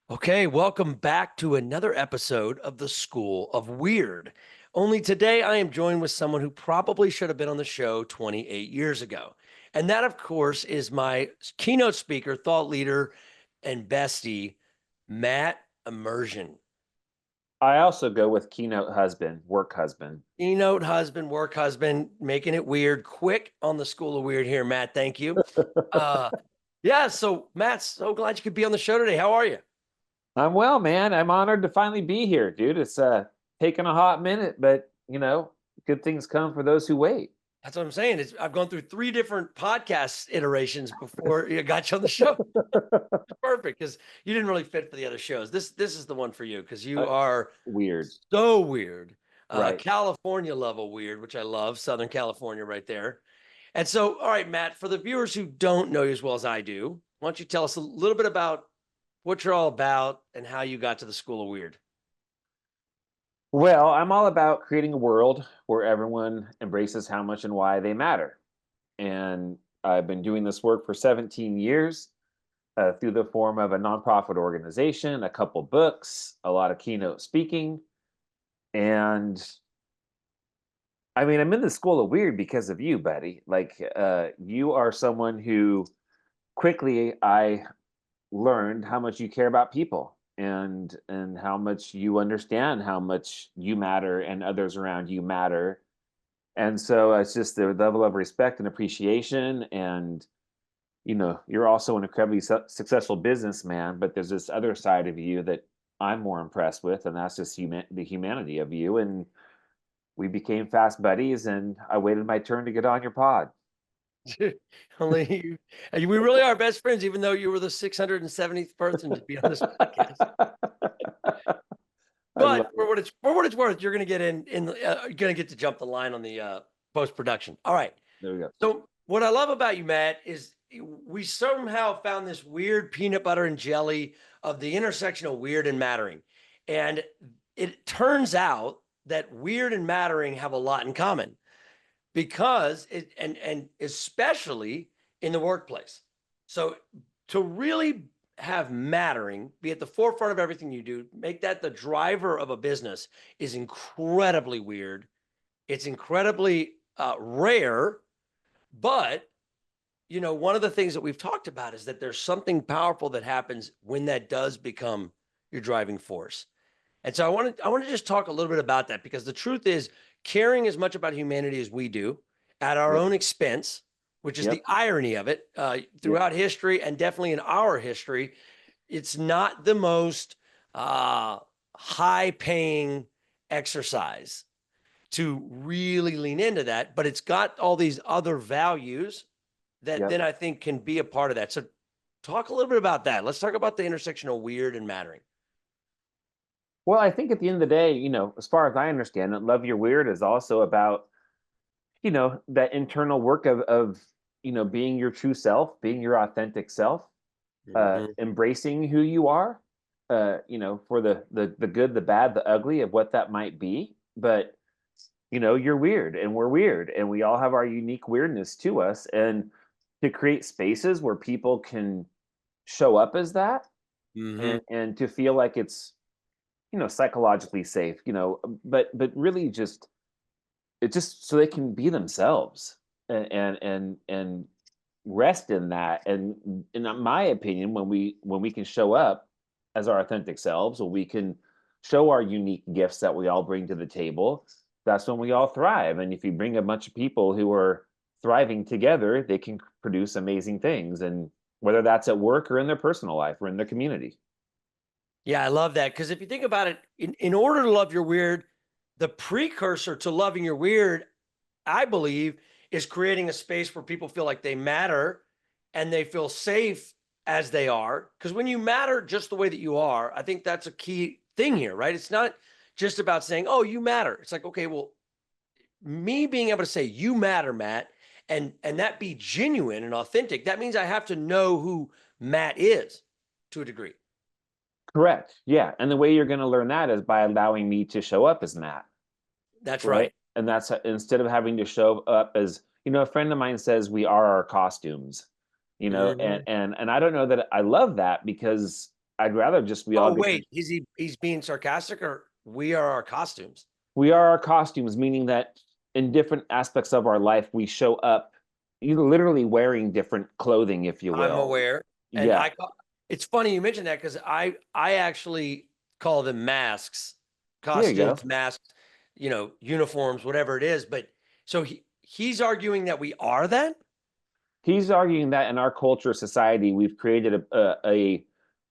Okay, welcome back to another episode of the School of Weird. Only today I am joined with someone who probably should have been on the show 28 years ago. And that, of course, is my keynote speaker, thought leader, and bestie, Matt Emerzian. I also go with keynote husband, work husband. Keynote husband, work husband, making it weird. Quick on the School of Weird here, Matt. Thank you. So Matt, so glad you could be on the show today. How are you? I'm well, man. I'm honored to finally be here, dude. It's taken a hot minute, but good things come for those who wait. That's what I'm saying. I've gone through 3 different podcast iterations before I got you on the show. Perfect, because you didn't really fit for the other shows. This is the one for you because you are weird. So weird. Right. California level weird, which I love. Southern California right there. And so, all right, Matt, for the viewers who don't know you as well as I do, why don't you tell us a little bit about what you're all about and how you got to the School of Weird? Well, I'm all about creating a world where everyone embraces how much and why they matter. And I've been doing this work for 17 years through the form of a nonprofit organization, a couple books, a lot of keynote speaking. And I mean, I'm in the School of Weird because of you, buddy. Like, you are someone who quickly I learned how much you care about people and how much you understand how much you matter and others around you matter. And so it's just the level of respect and appreciation. And you're also an incredibly successful businessman, but there's this other side of you that I'm more impressed with, and that's just the humanity of you. And we became fast buddies, and I waited my turn to get on your pod. Only we really are best friends, even though you were the 670th person to be on this podcast. But for what it's worth, you're going to get you're going to get to jump the line on the post production. All right. There we go. So what I love about you, Matt, is we somehow found this weird peanut butter and jelly of the intersection of weird and mattering, and it turns out that weird and mattering have a lot in common. Because and especially in the workplace. So to really have mattering, be at the forefront of everything you do, make that the driver of a business is incredibly weird. It's incredibly rare, but one of the things that we've talked about is that there's something powerful that happens when that does become your driving force. And so I want to just talk a little bit about that, because the truth is, caring as much about humanity as we do at our own expense, which is the irony of it throughout history and definitely in our history, it's not the most high-paying exercise to really lean into that, but it's got all these other values that then I think can be a part of that. So talk a little bit about that. Let's talk about the intersection of weird and mattering. Well, I think at the end of the day, as far as I understand it, Love Your Weird is also about, that internal work of being your true self, being your authentic self, embracing who you are, for the good, the bad, the ugly of what that might be. But, you're weird and we're weird and we all have our unique weirdness to us. And to create spaces where people can show up as that and to feel like it's, psychologically safe, but really just so they can be themselves and rest in that. And in my opinion, when we can show up as our authentic selves, when we can show our unique gifts that we all bring to the table, that's when we all thrive. And if you bring a bunch of people who are thriving together, they can produce amazing things. And whether that's at work or in their personal life or in their community. Yeah, I love that. Because if you think about it, in order to love your weird, the precursor to loving your weird, I believe, is creating a space where people feel like they matter and they feel safe as they are. Because when you matter just the way that you are, I think that's a key thing here, right? It's not just about saying, oh, you matter. It's like, okay, well, me being able to say, you matter, Matt, and that be genuine and authentic, that means I have to know who Matt is to a degree. Correct. Yeah. And the way you're going to learn that is by allowing me to show up as Matt. That's right. And that's instead of having to show up as, a friend of mine says we are our costumes, and Mhm. and I don't know that I love that, because I'd rather just we all Oh, get to wait, he's being sarcastic, or we are our costumes? we are our costumes, meaning that in different aspects of our life we show up, literally wearing different clothing, if you I'm will. aware, and Yeah, it's funny you mentioned that because I actually call them masks, there you go. costumes, masks, uniforms, whatever it is. But so he's arguing that we are that. He's arguing that in our culture, society, we've created a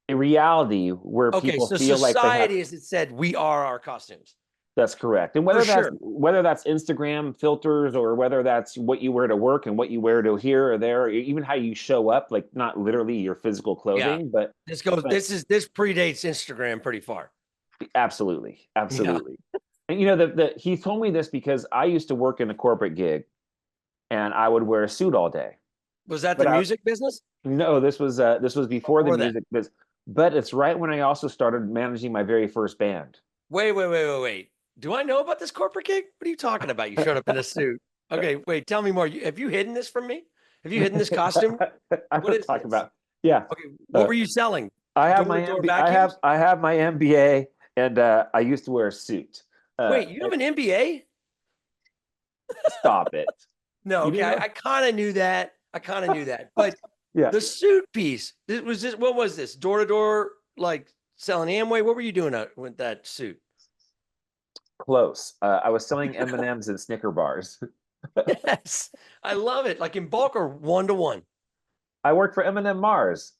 reality where Okay, people so feel like they have. society, as it said, we are our costumes That's correct. And for whether sure. that's Instagram filters, or whether that's what you wear to work and what you wear to here or there, or even how you show up, like not literally your physical Yeah, clothing, but but this predates Instagram pretty far. absolutely, Yeah, absolutely. And the he told me this because I used to work in a corporate gig, and I would wear a suit all day. was that the But I music business no, this was before the before that? music business, but it's right when I also started managing my very first band. Wait. Do I know about this corporate gig? What are you talking about? You showed up in a suit. Okay, wait, tell me more. Have you hidden this from me? Have you hidden this costume? I What don't is talk this? about, yeah. Okay, what Uh, were you selling? I have my Door-to-door MB, I vacuums? have my MBA, and I used to wear a suit. Wait, you have an MBA? Stop it. No, You okay, didn't know? I kind of knew that. I kind of knew that. But Yeah, the suit piece, what was this? Door-to-door, like selling Amway? What were you doing with that suit? close. I was selling M&Ms and Snicker bars. Yes, I love it. Like in bulk or one-to-one? I worked for M&M Mars.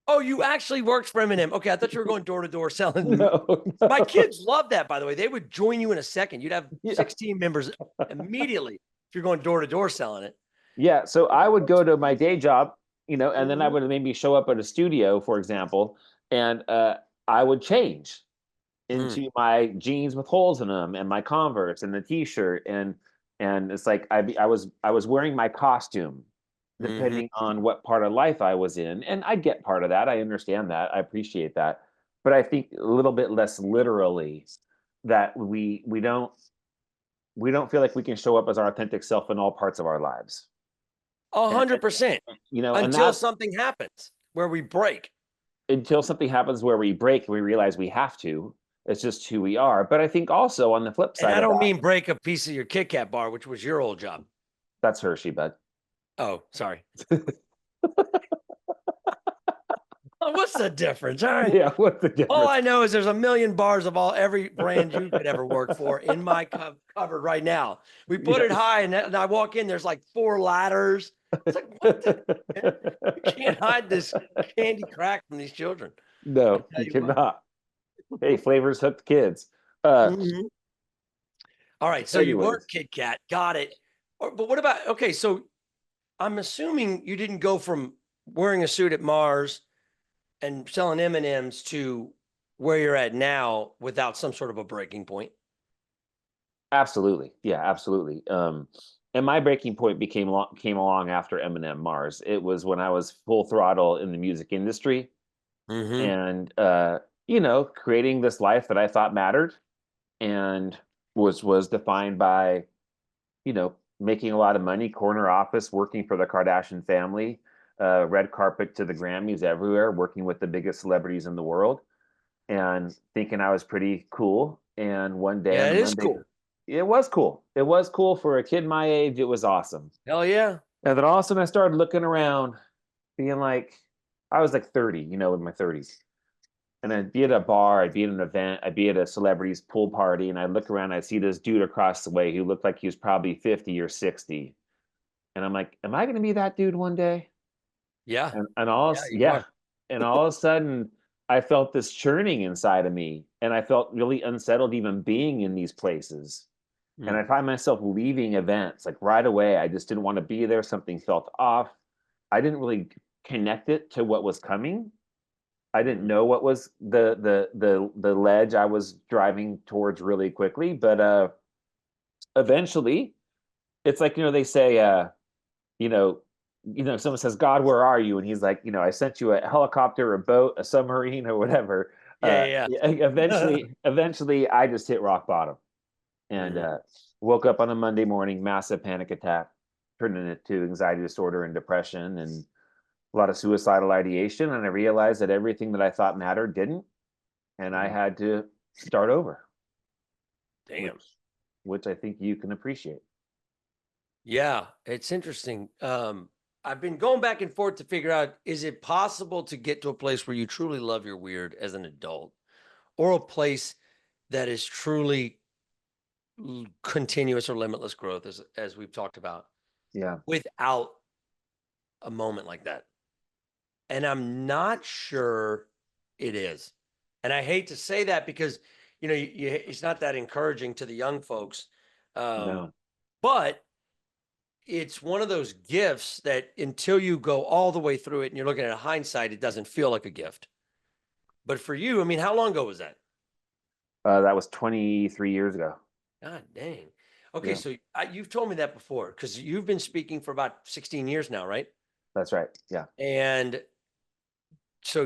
Oh, you actually worked for Eminem. Okay, I thought you were going door to door selling. No, My no. kids love that, by the way. They would join you in a second. You'd have Yeah. 16 members immediately if you're going door to door selling it. Yeah, so I would go to my day job, and then I Mhm. would maybe show up at a studio, for example, and I would change Mm, into my jeans with holes in them, and my Converse, and the T-shirt, and it's like I was wearing my costume mhm. depending on what part of life I was in, and I get part of that. I understand that. I appreciate that, but I think a little bit less literally, that we don't feel like we can show up as our authentic self in all parts of our lives, A and, hundred percent and until that something happens where we break. until something happens where we break, we realize we have to. It's just who we are. But I think also on the flip And side I of don't that, mean break a piece of your Kit Kat bar, which was your old job. that's Hershey, bud. Oh, sorry. Oh, what's the difference? All right. Yeah, what's the All difference? I know is there's a million bars of every brand you could ever work for in my cupboard right now. We put Yeah. it high, and I walk in. There's like 4 ladders. It's like, what the? Man? You can't hide this candy crack from these children. I No, tell you you what. cannot. Hey, flavors hook the kids. Uh, Mhm. All right, so you weren't anyways, Kit Kat, got it. But what about? Okay, so I'm assuming you didn't go from wearing a suit at Mars and selling M and M's to where you're at now without some sort of a breaking point. absolutely. Yeah, absolutely. And my breaking point came along after Eminem Mars. It was when I was full throttle in the music industry, Mm-hmm. and creating this life that I thought mattered, and was defined by, making a lot of money, corner office, working for the Kardashian family, red carpet to the Grammys everywhere, working with the biggest celebrities in the world, and thinking I was pretty cool. And one day Yeah, on a it is Monday, cool. it was cool. It was cool for a kid my age. It was awesome. Hell yeah. And then all of a sudden, I started looking around, being like, I was like 30, in my 30s. And I'd be at a bar, I'd be at an event, I'd be at a celebrity's pool party, and I'd look around, I'd see this dude across the way who looked like he was probably 50 or 60. And I'm like, am I going to be that dude one day? Yeah. And all, Yeah, you yeah. are. And all of a sudden, I felt this churning inside of me, and I felt really unsettled even being in these places. And Mm. I find myself leaving events like right away. I just didn't want to be there. Something felt off. I didn't really connect it to what was coming. I didn't Mm. know what was the ledge I was driving towards really quickly, but eventually, it's like, they say, you know, someone says, "God, where are you?" And he's like, "I sent you a helicopter, a boat, a submarine, or whatever." Yeah. Yeah, eventually, I just hit rock bottom, and Mhm. woke up on a Monday morning, massive panic attack. turned into anxiety disorder and depression and a lot of suicidal ideation. And I realized that everything that I thought mattered didn't, and I Mm, had to start over, damn. which I think you can appreciate. Yeah, it's interesting. I've been going back and forth to figure out, is it possible to get to a place where you truly love your weird as an adult, or a place that is truly continuous or limitless growth, as we've talked about, Yeah, without a moment like that? And I'm not sure it is. And I hate to say that because, it's not that encouraging to the young folks. Um, no, but it's one of those gifts that until you go all the way through it and you're looking at hindsight, it doesn't feel like a gift. But for you, I mean, how long ago was that? that was 23 years ago. God dang. Okay, Yeah, so you've told me that before because you've been speaking for about 16 years now, right? that's right. Yeah. And so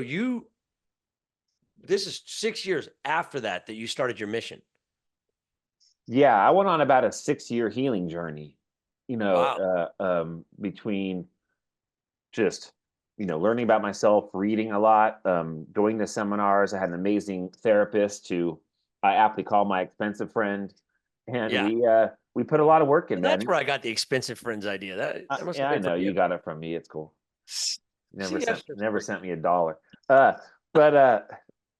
this is 6 years after that you started your mission. Yeah, I went on about a 6-year healing journey, Wow. between just, learning about myself, reading a lot, going to seminars. I had an amazing therapist who I aptly call my expensive friend. And Yeah. we put a lot of work in, Well, that's man. where I got the expensive friends idea. That must Yeah, have I been from know you. you got it from me. It's cool. Never See, that's sent just never great. sent me $1. Uh, but uh,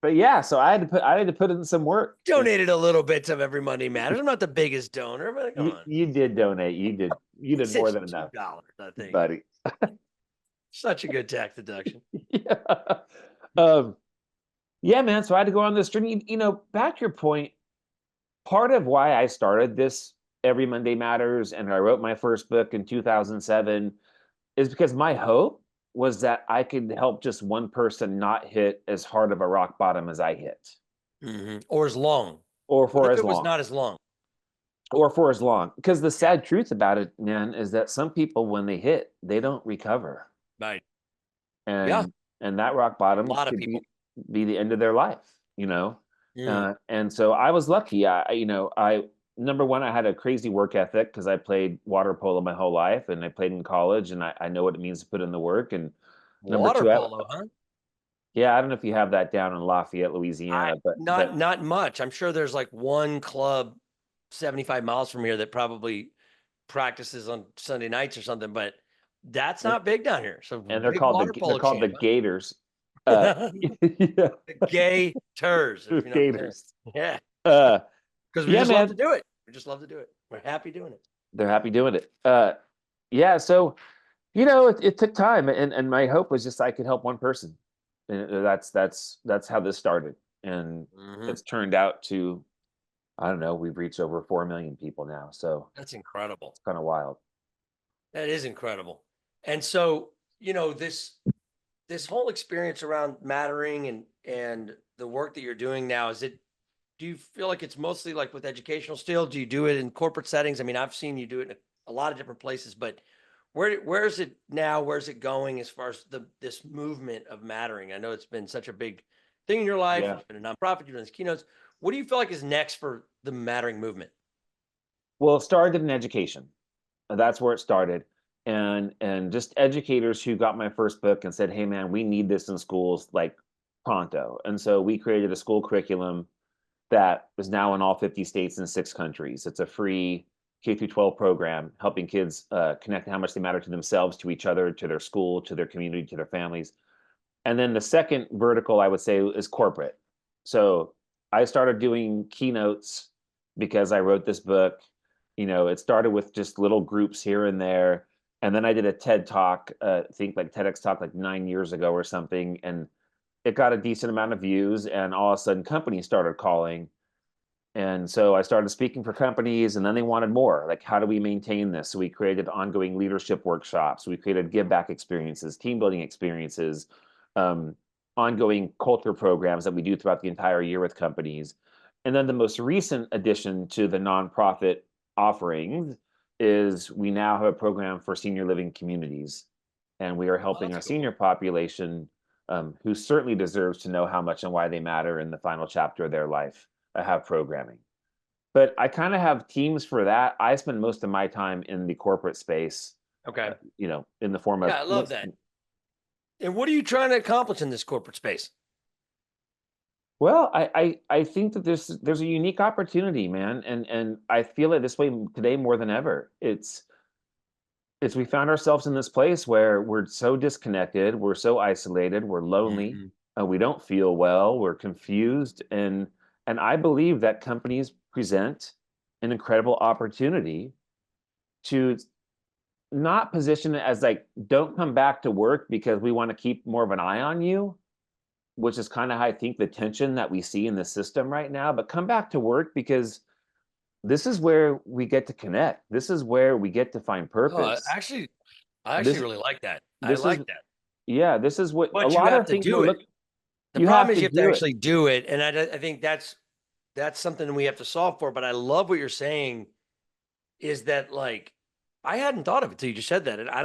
but yeah, so I had to put in some work. Donated a little bit of every Monday Matters. I'm not the biggest donor, but come on. You did donate. You did It's more it's than enough, $2, I think. buddy. Such a good tax deduction. Yeah. Um, yeah, man. So I had to go on this journey. Back to your point, part of why I started this Every Monday Matters and I wrote my first book in 2007 is because my hope was that I could help just one person not hit as hard of a rock bottom as I hit, Or as long. or What for if as it was long, not as long? or for as long. Because the Yeah. sad truth about it, man, is that some people, when they hit, they don't recover. Right. Yeah. And that rock A bottom lot of could people. be the end of their life. Mm. And so I was lucky. I number one, I had a crazy work ethic because I played water polo my whole life, and I played in college, and I know what it means to put in the work. And number Water two, polo, huh? yeah, I don't know if you have that down in Lafayette, Louisiana, but Not much. I'm sure there's like one club 75 miles from here that probably practices on Sunday nights or something, but that's and, not big down here. So and they're big called water they're polo called the champ, Gators. huh? Yeah, The gay ters, if you know what I'm saying. Gators. Yeah. Uh, Because we yeah, just love to man, do it. We just love to do it. We're happy doing it. they're happy doing it. Yeah, so it took time, and my hope was just I could help one person, and that's how this started, and Mhm. it's turned out to, I don't know, we've reached over 4 million people now, so That's incredible. it's kind of wild. That is incredible. And so, this whole experience around mattering and the work that you're doing now, do you feel like it's mostly like with educational still? Do you do it in corporate settings? I mean, I've seen you do it in a lot of different places, but where is it now? Where's it going as far as this movement of mattering? I know it's been such a big thing in your life. Yeah. You've been a nonprofit, you've done these keynotes. What do you feel like is next for the mattering movement? Well, it started in education. That's where it started. And just educators who got my first book and said, "Hey man, we need this in schools like pronto." And so we created a school curriculum that is now in all 50 states and 6 countries. It's a free K through 12 program helping kids connect how much they matter to themselves, to each other, to their school, to their community, to their families. And then the second vertical I would say is corporate. So I started doing keynotes because I wrote this book. It started with just little groups here and there. And then I did a TED talk, I think like TEDx talk like 9 years ago or something. And it got a decent amount of views. And all of a sudden companies started calling. And so I started speaking for companies, and then they wanted more. Like, how do we maintain this? So we created ongoing leadership workshops. We created give back experiences, team building experiences, um, ongoing culture programs that we do throughout the entire year with companies. And then the most recent addition to the nonprofit offerings is we now have a program for senior living communities. And we are Oh, helping that's our cool. senior population, who certainly deserves to know how much and why they matter in the final chapter of their life, have programming. But I kind of have teams for that. I spend most of my time in the corporate space, Okay. in the form of Yeah, I love that. And what are you trying to accomplish in this corporate space? well, I think that there's a unique opportunity, man, and I feel it this way today more than ever. It's we found ourselves in this place where we're so disconnected, we're so isolated, we're lonely, Mhm. we don't feel well, we're confused, and I believe that companies present an incredible opportunity to not position it as like, don't come back to work because we want to keep more of an eye on you, which is kind of how I think the tension that we see in the system right now. But come back to work because this is where we get to connect. This is where we get to find Oh, purpose. I actually This really like that. I this is like that. yeah, this is what a But you lot have of to things we're do it. look The you problem have is to you have to do it. actually do it, and I think that's something we have to solve for. But I love what you're saying is that like I hadn't thought of it till you just said that, and I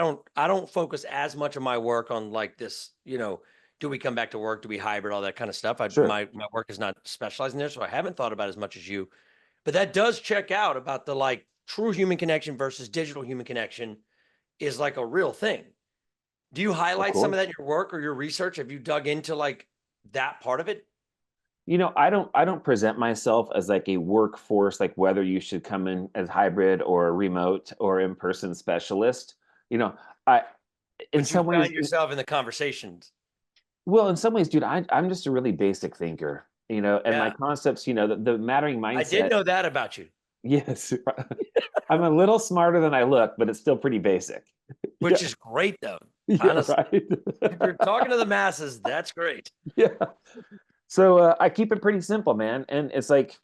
don't focus as much of my work on like this. Do we come back to work? Do we hybrid? All that kind of stuff. Sure. My work is not specialized in there, so I haven't thought about as much as you. But that does check out about the like true human connection versus digital human connection is like a real thing. Do you Of highlight some of course. that in your work or your research? Have you dug into like that part of it? I don't present myself as like a workforce, like whether you should come in as hybrid or remote or in-person specialist. You know, I in But you some ways found yourself in the conversations. well, in some ways, dude, I'm just a really basic thinker, and my Yeah. concepts, the mattering I did mindset. know that about you, Yes, I'm a little smarter than I look, but it's still pretty basic. Yeah, which is great though. yeah, Honestly, right. if you're talking to the masses, that's great. Yeah. So I keep it pretty simple, man. And it's like,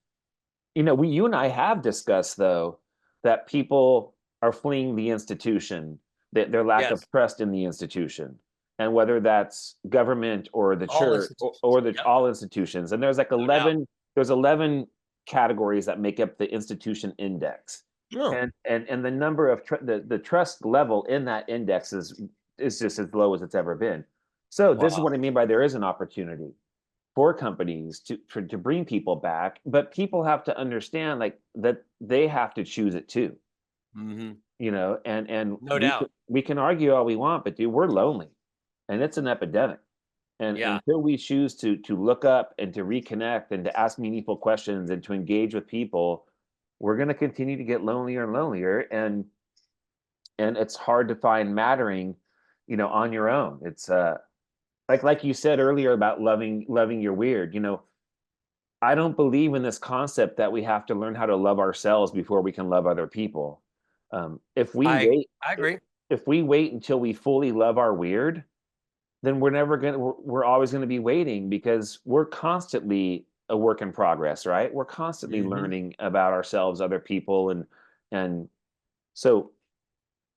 you and I have discussed though that people are fleeing the institution, that their lack of Yes. trust in the institution, and whether that's government or the All church institutions. or the Yep. all institutions. And there's like No doubt. 11 categories that make up the institution index. No. And the number of the trust level in that index is just as low as it's ever been. So this is Wow. what I mean by there is an opportunity for companies to bring people back, but people have to understand like that they have to choose it too, Hmm. and No doubt. we can argue all we want, but dude, we're lonely and it's an epidemic. And Yeah. until we choose to look up and to reconnect and to ask meaningful questions and to engage with people, we're going to continue to get lonelier and lonelier, and it's hard to find mattering, on your own. It's like you said earlier about loving your weird. I don't believe in this concept that we have to learn how to love ourselves before we can love other people. If we I wait, I agree. if we wait until we fully love our weird, then we're always gonna be waiting because we're constantly a work in progress, right? We're constantly Hmm. learning about ourselves, other people, and so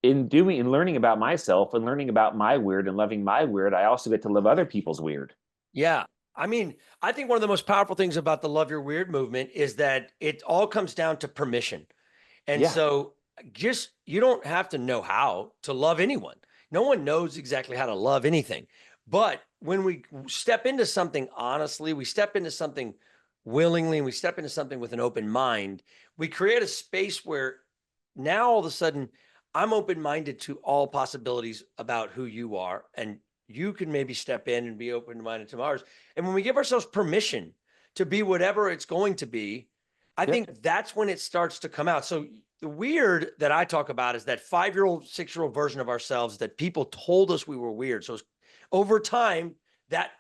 in learning about myself and learning about my weird and loving my weird, I also get to love other people's weird. Yeah. I mean, I think one of the most powerful things about the Love Your Weird movement is that it all comes down to permission. And Yeah, so just you don't have to know how to love anyone. No one knows exactly how to love anything. But when we step into something honestly, we step into something willingly, and we step into something with an open mind, we create a space where now all of a sudden I'm open minded to all possibilities about who you are. And you can maybe step in and be open minded to ours. And when we give ourselves permission to be whatever it's going to be, I yep, think that's when it starts to come out. So the weird that I talk about is that 5-year-old, 6-year-old version of ourselves that people told us we were weird. So over time, that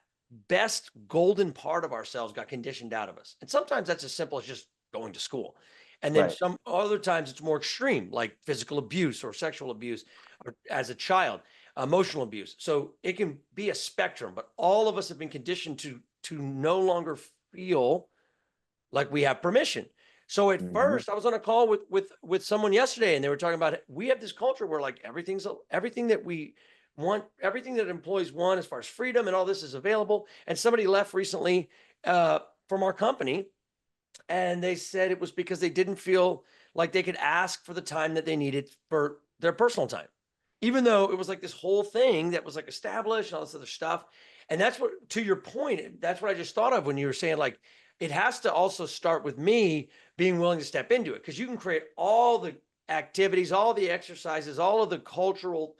best golden part of ourselves got conditioned out of us. And sometimes that's as simple as just going to school. And then right. some other times it's more extreme, like physical abuse or sexual abuse or as a child, emotional abuse. So it can be a spectrum, but all of us have been conditioned to no longer feel like we have permission. So at Mhm. first, I was on a call with someone yesterday, and they were talking about we have this culture where like everything that we want, everything that employees want as far as freedom and all this is available. And somebody left recently from our company, and they said it was because they didn't feel like they could ask for the time that they needed for their personal time, even though it was like this whole thing that was like established and all this other stuff. And that's what, to your point, that's what I just thought of when you were saying like it has to also start with me being willing to step into it because you can create all the activities, all the exercises, all of the cultural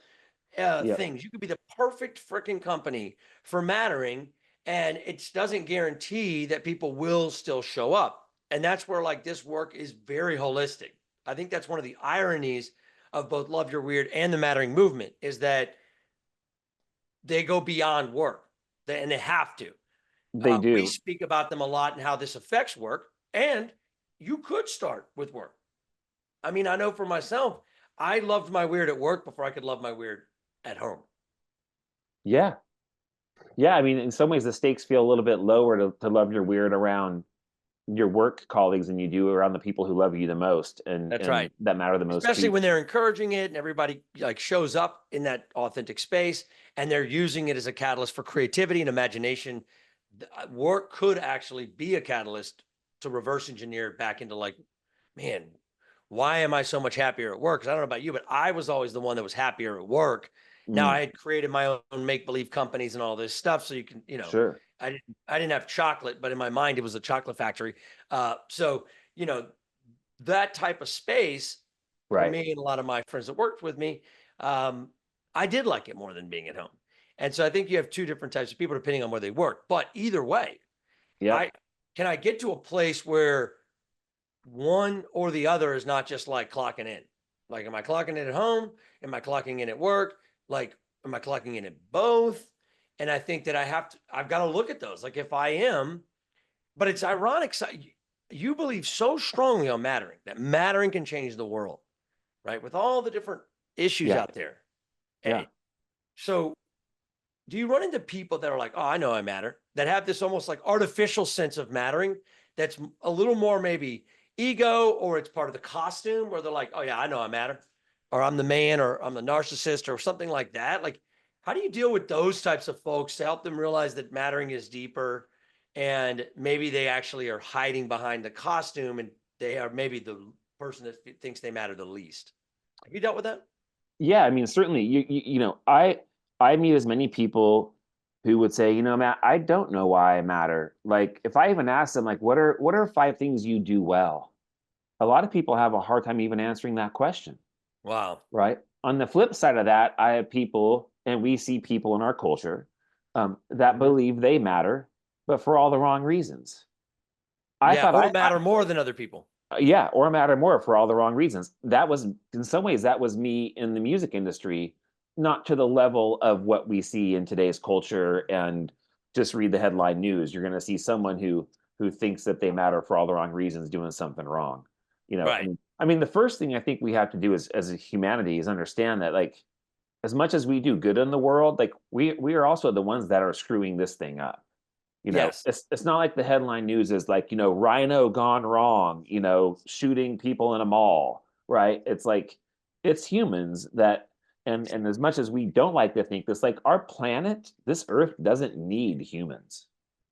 Yep. things. You could be the perfect freaking company for mattering, and it doesn't guarantee that people will still show up. And that's where like this work is very holistic. I think that's one of the ironies of both Love Your Weird and the Mattering movement is that they go beyond work, and they have to. They We do. speak about them a lot and how this affects work, and you could start with work. I mean, I know for myself, I loved my weird at work before I could love my weird at home. Yeah. Yeah. I mean, in some ways, the stakes feel a little bit lower to love your weird around your work colleagues than you do around the people who love you the most That's and right. that matter the most to Especially you. when they're encouraging it and everybody like shows up in that authentic space and they're using it as a catalyst for creativity and imagination. Work could actually be a catalyst to reverse engineer it back into like, man, why am I so much happier at work? Because I don't know about you, but I was always the one that was happier at work. Now Mm, I had created my own make-believe companies and all this stuff. So you can, sure. I didn't have chocolate, but in my mind it was a chocolate factory. So you know, that type of space for Right. me and a lot of my friends that worked with me, um, I did like it more than being at home. And so I think you have two different types of people depending on where they work. But either way, Yep. I can I get to a place where one or the other is not just like clocking in. Like, am I clocking in at home? Am I clocking in at work? Like, am I clocking in at both? And I think that I've got to look at those. Like, if I am, but it's ironic. You believe so strongly on mattering that mattering can change the world, right? With all the different issues Yeah. out there. Yeah. So do you run into people that are like, oh, I know I matter, that have this almost like artificial sense of mattering that's a little more maybe ego, or it's part of the costume where they're like, oh, yeah, I know I matter, or I'm the man, or I'm the narcissist, or something like that? Like, how do you deal with those types of folks to help them realize that mattering is deeper and maybe they actually are hiding behind the costume and they are maybe the person that thinks they matter the least? Have you dealt with that? Yeah, I mean, certainly, I meet as many people who would say, Matt, I don't know why I matter. Like, if I even ask them, like, what are 5 things you do well? A lot of people have a hard time even answering that question, Wow. right? On the flip side of that, I have people, and we see people in our culture that Mhm. believe they matter, but for all the wrong reasons. I Yeah, thought or matter more than other people. yeah, or matter more for all the wrong reasons. That was, in some ways, that was me in the music industry, not to the level of what we see in today's culture and just read the headline news. You're going to see someone who thinks that they matter for all the wrong reasons doing something wrong. Right. I mean, the first thing I think we have to do as a humanity is understand that, like, as much as we do good in the world, like, we are also the ones that are screwing this thing up. Yes. It's not like the headline news is like, rhino gone wrong, shooting people in a mall, right? It's like, it's humans that, and as much as we don't like to think this, like, our planet, this earth doesn't need humans.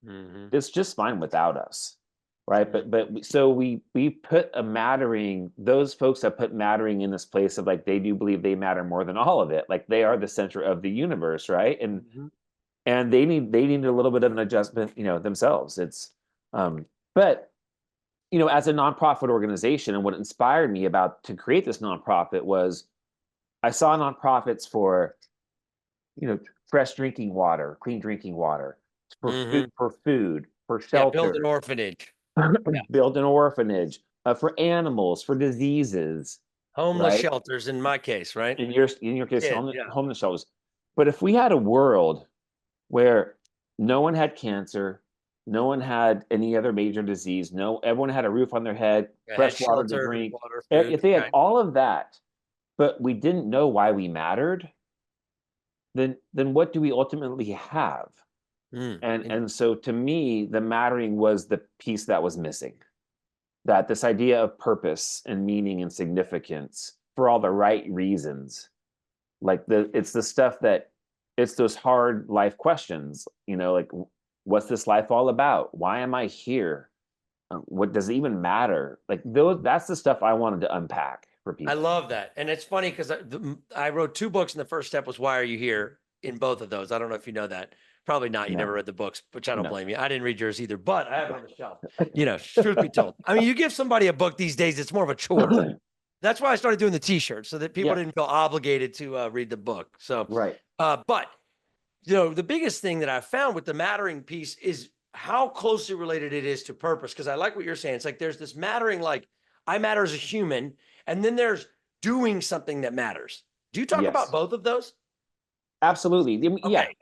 Mhm. It's just fine without us, right? Mhm. So we put a mattering, those folks that put mattering in this place of like, they do believe they matter more than all of it, like they are the center of the universe, right? Mhm. And they need a little bit of an adjustment, themselves. It's but as a nonprofit organization, and what inspired me about to create this nonprofit was I saw nonprofits for you know fresh drinking water, clean drinking water, Mhm. for food, for Yeah, build an shelter, orphanage. Yeah. build an orphanage, for animals, for diseases, Homeless right? shelters in my case, right? In your case, Kids, yeah. homeless shelters. But if we had a world where no one had cancer, no one had any other major disease, no, everyone had a roof on their head, I had fresh water to shelter, drink. water, food, If they had right? all of that, but we didn't know why we mattered, then what do we ultimately have? And And so to me, the mattering was the piece that was missing. That this idea of purpose and meaning and significance for all the right reasons, like it's the stuff that it's those hard life questions, like, what's this life all about? Why am I here? What does it even matter? Like, that's the stuff I wanted to unpack for I people. love that. And it's funny because I wrote two books, and the first step was Why Are You Here? In both of those. I don't know if you know that. Probably not. You never No, read the books, which I don't no. blame you. I didn't read yours either, but I have it on the shelf. Truth be told. I mean, you give somebody a book these days, it's more of a chore That's why I started doing the t-shirts so that people Yeah. didn't feel obligated to read the book. So, Right. but the biggest thing that I found with the mattering piece is how closely related it is to purpose. Because I like what you're saying. It's like there's this mattering, like I matter as a human, and then there's doing something that matters. Do you talk about Yes. both of those? Absolutely. Yeah. Okay. Is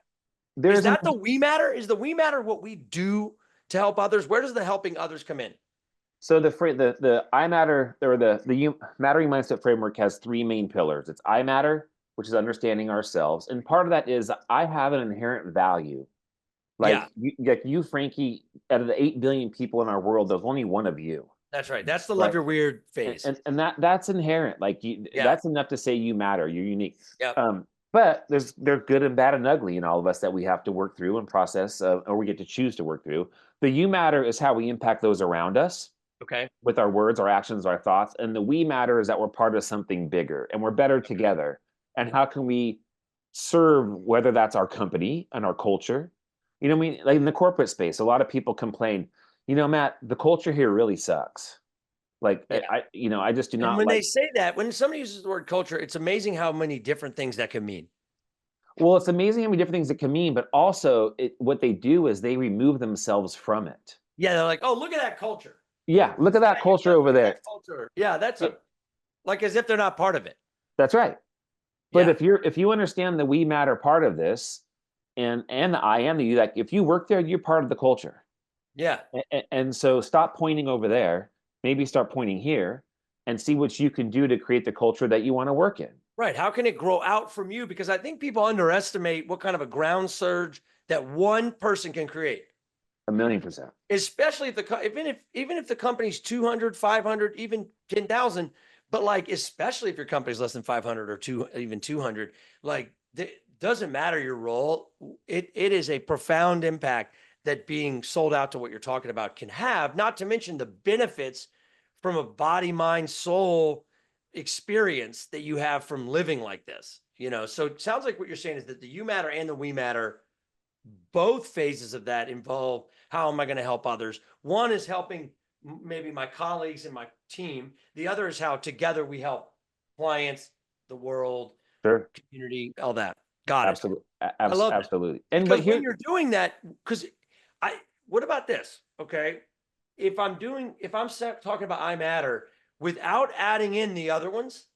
There's an that the we matter? Is the we matter what we do to help others? Where does the helping others come in? So the I matter, or the mattering mindset framework has three main pillars. It's I matter, which is understanding ourselves, and part of that is I have an inherent value. Yeah, Like you, Frankie, out of the 8 billion people in our world, there's only one of you, that's right. That's the love right? your weird And phase. that's inherent. Yeah. That's enough to say you matter. You're unique. Yeah. But there's good and bad and ugly in all of us that we have to work through and process, or we get to choose to work through. The you matter is how we impact those around us Okay. with our words, our actions, our thoughts. And the we matter is that we're part of something bigger and we're better together. And how can we serve, whether that's our company and our culture? You know what I mean? Like in the corporate space, a lot of people complain, Matt, the culture here really sucks. Like Yeah. I just do And not when they like. say that, when somebody uses the word culture, it's amazing how many different things that can mean. Well, it's amazing how many different things it can mean, but also what they do is they remove themselves from it. Yeah, they're like, oh, look at that culture. Yeah, look at that Pat culture yourself, over look at that there. culture. Yeah, that's Yeah, a like as if they're not part of it. that's right. But Yeah. if you understand the we matter part of this, and the I am the you, like if you work there, you're part of the culture. Yeah. And so stop pointing over there, maybe start pointing here and see what you can do to create the culture that you want to work in. Right. How can it grow out from you? Because I think people underestimate what kind of a ground surge that one person can create. 1,000,000%. Especially if even if the company's 200, 500, even 10,000, but like especially if your company's less than 500 or even 200, like it doesn't matter your role. It is a profound impact that being sold out to what you're talking about can have, not to mention the benefits from a body, mind, soul experience that you have from living like this. So it sounds like what you're saying is that the you matter and the we matter, both phases of that involve how am I going to help others. One is helping maybe my colleagues and my team. The other is how together we help clients, the world, Sure. community, all that. Got it. Absolutely. I love that. Absolutely. But Because when here, you're doing that, because what about this? Okay. If I'm talking about I matter without adding in the other ones,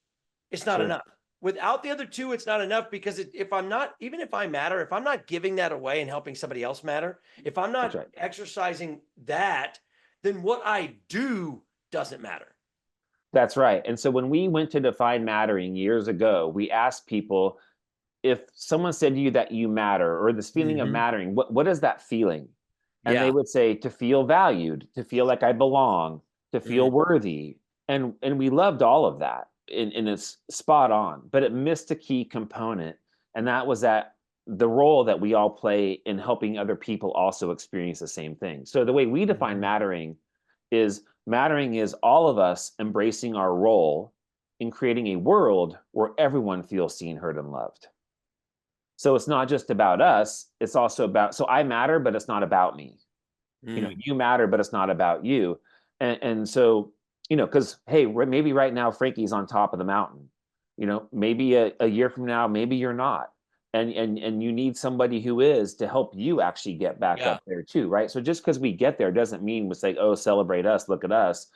it's not sure. enough. Without the other two, it's not enough because if I'm not, even if I matter, if I'm not giving that away and helping somebody else matter, if I'm That's not right. exercising that, then what I do doesn't matter. That's right. And so when we went to define mattering years ago, we asked people, if someone said to you that you matter, or this feeling of Mhm. mattering, what is that feeling? And they Yeah. would say, to feel valued, to feel like I belong, to Mhm. feel worthy. And we loved all of that. And it's spot on, but it missed a key component. And that was that the role that we all play in helping other people also experience the same thing. So the way we define Mhm. mattering is all of us embracing our role in creating a world where everyone feels seen, heard, and loved. So it's not just about us, it's also about, so I matter, but it's not about me. Mm. You matter, but it's not about you. And so, because hey, maybe right now Frankie's on top of the mountain. Maybe a year from now, maybe you're not. And you need somebody who is to help you actually get back Yeah. up there too, right? So just because we get there doesn't mean we say, oh, celebrate us, look at us.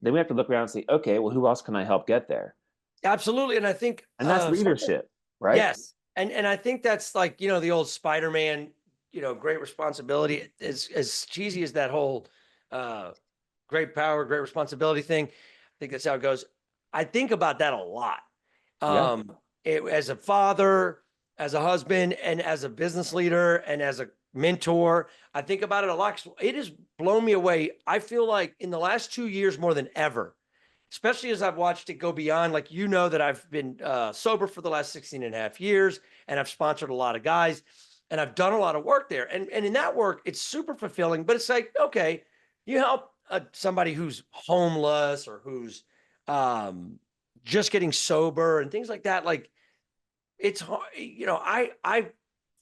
Then we have to look around and say, okay, well, who else can I help get there? Absolutely. And I think And that's something. leadership, right? Yes. And I think that's like, the old Spider-Man, great responsibility. As cheesy as that whole uh great power, great responsibility thing. I think that's how it goes. I think about that a lot. Yeah, Um, as a father, as a husband, and as a business leader, and as a mentor, I think about it a lot. 'Cause it has blown me away. I feel like in the last 2 years, more than ever, especially as I've watched it go beyond, like, that I've been sober for the last 16 and a half years, and I've sponsored a lot of guys, and I've done a lot of work there. And in that work, it's super fulfilling, but it's like, okay, you help somebody who's homeless or who's um, just getting sober and things like that. Like it's hard, I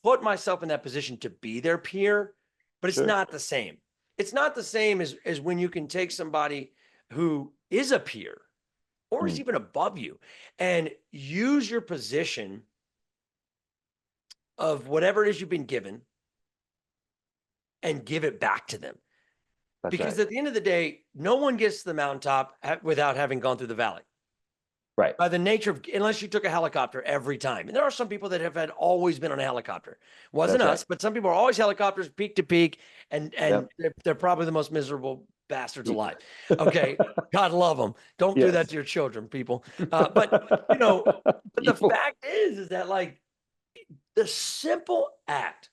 put myself in that position to be their peer, but it's sure. not the same. It's not the same as when you can take somebody who is a peer or even above you, and use your position of whatever it is you've been given and give it back to them. That's Because right. at the end of the day, no one gets to the mountaintop without having gone through the valley. Right. By the nature of, unless you took a helicopter every time. And there are some people that have always been on a helicopter. Wasn't That's us, right. but some people are always helicopters, peak to peak, and Yep. they're probably the most miserable bastards alive. Okay, God love them. Don't do that Yes. to your children, people. But you know, but the People. fact is that like the simple act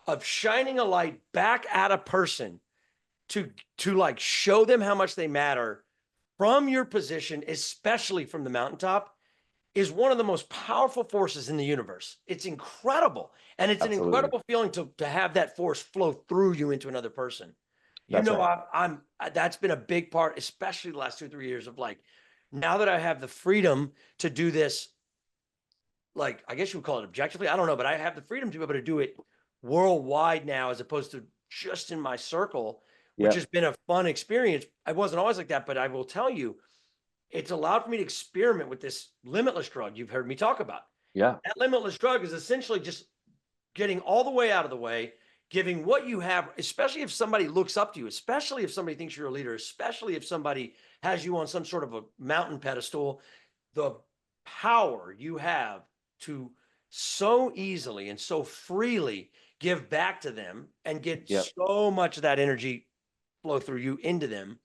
of shining a light back at a person to like show them how much they matter from your position, especially from the mountaintop, is one of the most powerful forces in the universe. It's incredible. And it's an Absolutely. incredible feeling to have that force flow through you into another person. You That's know, right. I'm that's been a big part, especially the last 2 or 3 years of like, now that I have the freedom to do this, like, I guess you would call it objectively. I don't know, but I have the freedom to be able to do it worldwide now, as opposed to just in my circle, which has Yep. been a fun experience. I wasn't always like that, but I will tell you, it's allowed for me to experiment with this limitless drug you've heard me talk about. Yeah. That limitless drug is essentially just getting all the way out of the way, giving what you have, especially if somebody looks up to you, especially if somebody thinks you're a leader, especially if somebody has you on some sort of a mountain pedestal, the power you have to so easily and so freely give back to them and get Yep. so much of that energy flow through you into them,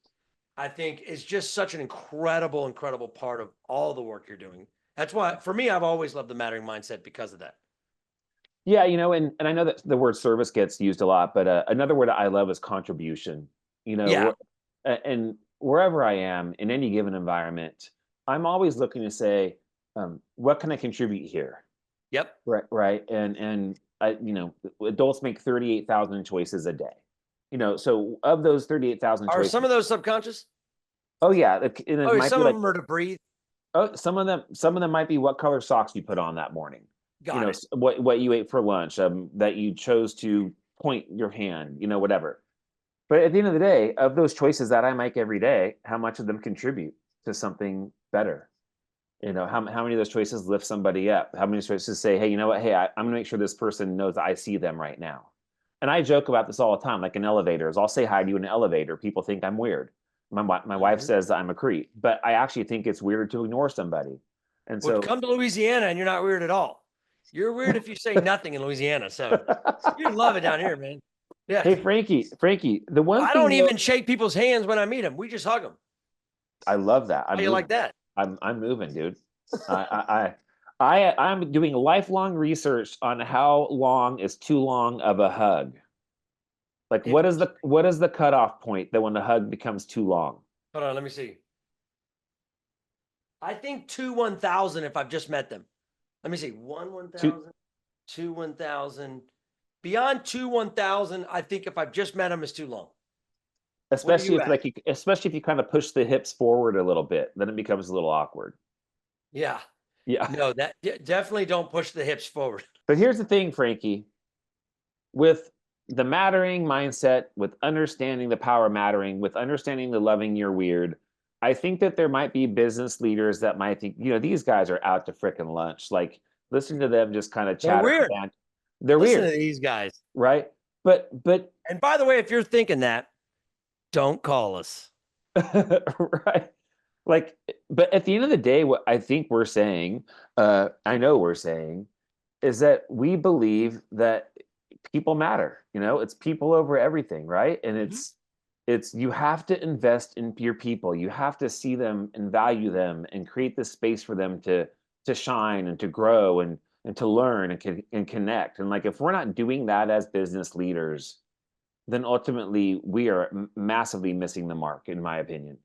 I think is just such an incredible, incredible part of all the work you're doing. That's why, for me, I've always loved the mattering mindset because of that. Yeah, and I know that the word service gets used a lot, but another word I love is contribution. You know, Yeah. and wherever I am in any given environment, I'm always looking to say, what can I contribute here? Yep. Right, right. And adults make 38,000 choices a day. So of those 38,000 Are some choices, of those subconscious? oh yeah, and it Oh, might be some of like, them are to breathe. oh, some of them might be what color socks you put on that morning. Got it. What you ate for lunch, that you chose to point your hand, whatever. But at the end of the day, of those choices that I make every day, how much of them contribute to something better? How many of those choices lift somebody up? How many choices say, hey, you know what? Hey, I'm gonna make sure this person knows that I see them right now. And I joke about this all the time, like in elevators. I'll say hi to you in an elevator. People think I'm weird. My wife Mhm. says I'm a creep, but I actually think it's weird to ignore somebody. And Well, so come to Louisiana and you're not weird at all. You're weird if you say nothing in Louisiana. So you love it down here, man. Yeah. Hey, Frankie, the one I thing don't though, even shake people's hands when I meet them. We just hug them. I love that. How I'm you like moving. that? I'm moving, dude. I'm doing lifelong research on how long is too long of a hug. Like, If what is the cutoff point that when the hug becomes too long? hold on, let me see. I think 1,000 if I've just met them. Let me see. Too, 1,000. Beyond 1,000, I think if I've just met them is too long. Where are especially you if at? especially if you kind of push the hips forward a little bit, then it becomes a little awkward. Yeah. Yeah. No, that definitely don't push the hips forward. But here's the thing, Frankie, with the mattering mindset, with understanding the power of mattering, with understanding the loving you're weird, I think that there might be business leaders that might think, these guys are out to frickin' lunch. Like, listen to them just kind of They're chatter weird. and they're Listen to weird, these guys. right? But And by the way, if you're thinking that, don't call us. right. Like, but at the end of the day, what I think we're saying, I know we're saying, is that we believe that people matter. It's people over everything, right? And Mhm. it's you have to invest in your people. You have to see them and value them and create this space for them to shine and to grow and to learn and connect. And like if we're not doing that as business leaders, then ultimately we are massively missing the mark, in my opinion.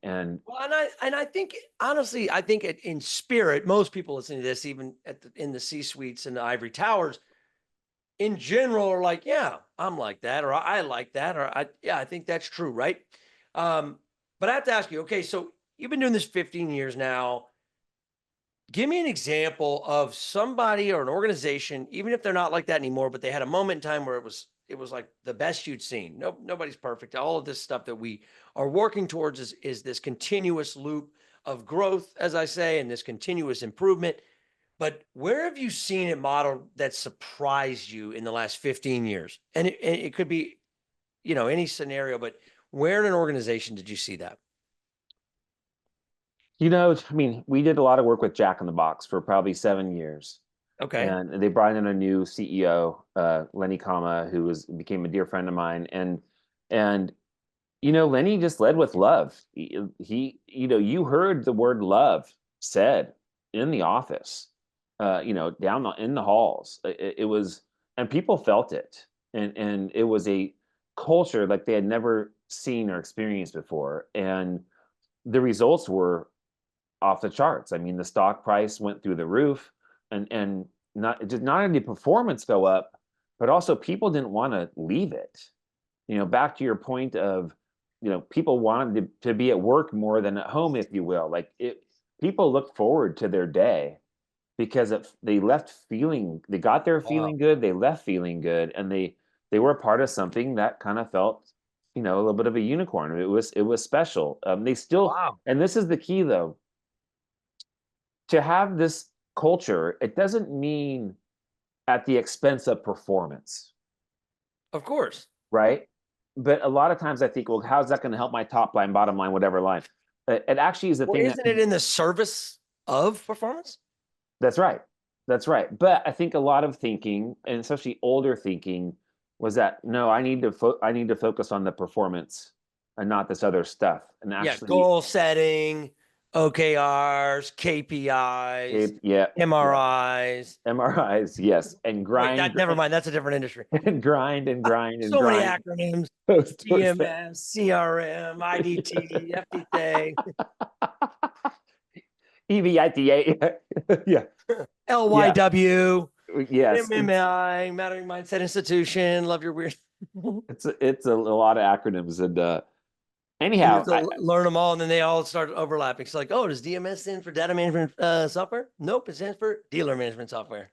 And Well, and I think honestly, I think in spirit, most people listening to this, even in the C suites and the ivory towers, in general, are like, yeah, I'm like that, or I like that, or yeah, I think that's true, right? Um, but I have to ask you, okay, so you've been doing this 15 years now. Give me an example of somebody or an organization, even if they're not like that anymore, but they had a moment in time where it was it was like the best you'd seen. Nobody's perfect. All of this stuff that we are working towards is this continuous loop of growth, as I say, and this continuous improvement. But where have you seen it modeled that surprised you in the last 15 years? And it could be, any scenario, but where in an organization did you see that? I mean, we did a lot of work with Jack in the Box for probably 7 years. Okay. And they brought in a new CEO, Lenny Kama, who became a dear friend of mine. And Lenny just led with love. You heard the word love said in the office, in the halls. It was, and people felt it, and it was a culture like they had never seen or experienced before, and the results were off the charts. I mean, the stock price went through the roof, and not only did performance go up, but also people didn't want to leave it. Back to your point of, people wanted to be at work more than at home, if you will. Like people look forward to their day because they got there Wow. feeling good, they left feeling good, and they were a part of something that kind of felt, a little bit of a unicorn. It was special. They still, Wow. and this is the key though, to have this culture, it doesn't mean at the expense of performance, Of course. right? But a lot of times I think, well, how's that going to help my top line, bottom line, whatever line? It actually is the Well, thing that isn't it in the service of performance? that's right. That's right. But I think a lot of thinking, and especially older thinking, was that no, I need to focus on the performance and not this other stuff. And Yeah. actually, Goal setting, OKRs, KPIs, yeah, yeah, MRIs. MRIs, yes, and Wait, grind, never mind. That's a different industry. and grind and grind and So many grind acronyms: towards that. DMS, CRM, IDT, FDTA, EVITA, yeah, yeah, LYW, yes, MMI, Mattering Mindset Institution. Love your weird. it's a lot of acronyms, and You anyhow, have to learn them all, and then they all start overlapping. It's like, oh, does DMS stand for data management software? Nope, it stands for dealer management software.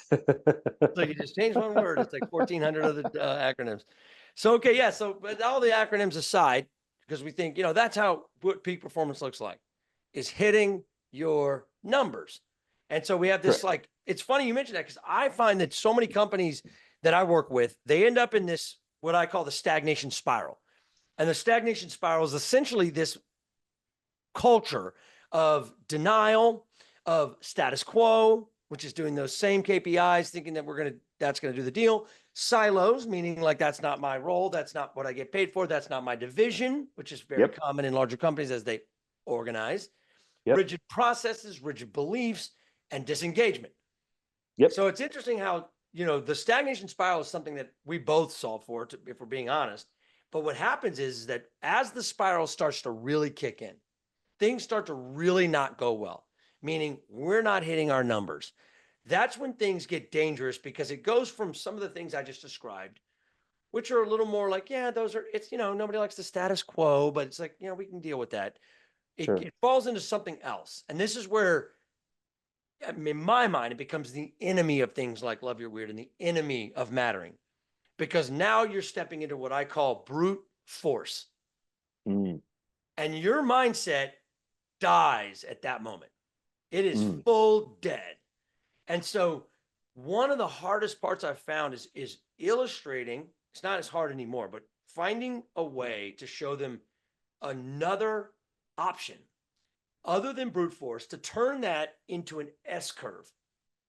So you just change one word. It's like 1,400 other acronyms. So, okay, yeah. So, but all the acronyms aside, because we think, that's what peak performance looks like, is hitting your numbers. And so we have this, like, it's funny you mentioned that because I find that so many companies that I work with, they end up in this, what I call the stagnation spiral. And the stagnation spiral is essentially this culture of denial, of status quo, which is doing those same KPIs, thinking that that's going to do the deal. Silos, meaning like that's not my role, that's not what I get paid for, that's not my division, which is very common in larger companies as they organize. Rigid processes, rigid beliefs, and disengagement. So it's interesting how, the stagnation spiral is something that we both solve for, if we're being honest. But what happens is that as the spiral starts to really kick in, things start to really not go well, meaning we're not hitting our numbers. That's when things get dangerous because it goes from some of the things I just described, which are a little more like, yeah, it's, nobody likes the status quo, but it's like, we can deal with that. It falls into something else. And this is where, in my mind, it becomes the enemy of things like Love Your Weird and the enemy of mattering. Because now you're stepping into what I call brute force. And your mindset dies at that moment. It is full dead. And so one of the hardest parts I've found is illustrating. It's not as hard anymore, but finding a way to show them another option other than brute force to turn that into an S curve.